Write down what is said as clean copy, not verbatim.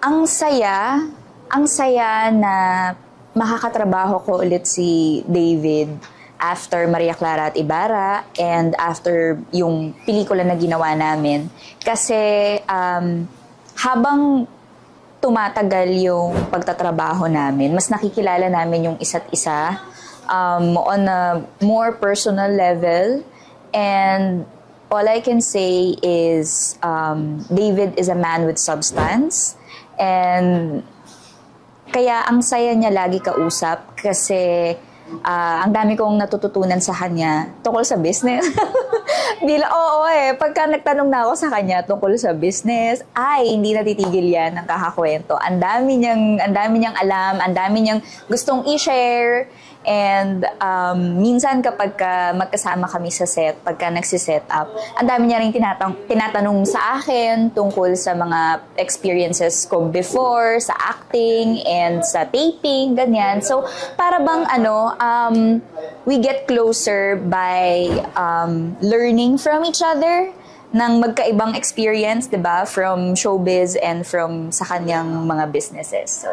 Ang saya na makakatrabaho ko ulit si David after Maria Clara at Ibarra and after yung pelikula na ginawa namin. Kasi habang tumatagal yung pagtatrabaho namin, mas nakikilala namin yung isa't isa on a more personal level. And all I can say is David is a man with substance. And kaya ang saya niya lagi kausap kasi ang dami kong natututunan sa kanya tungkol sa business. Pagka nagtanong na ako sa kanya tungkol sa business, hindi natitigil yan ng kakakwento. Ang dami niyang alam, ang dami niyang gustong i-share. And minsan kapag magkasama kami sa set, pagka nagsiset up, ang dami niya rin tinatanong sa akin tungkol sa mga experiences ko before, sa acting and sa taping, ganyan. So, para bang we get closer by learning from each other ng magkaibang experience, 'di ba? From showbiz and from sa kanyang mga businesses. So,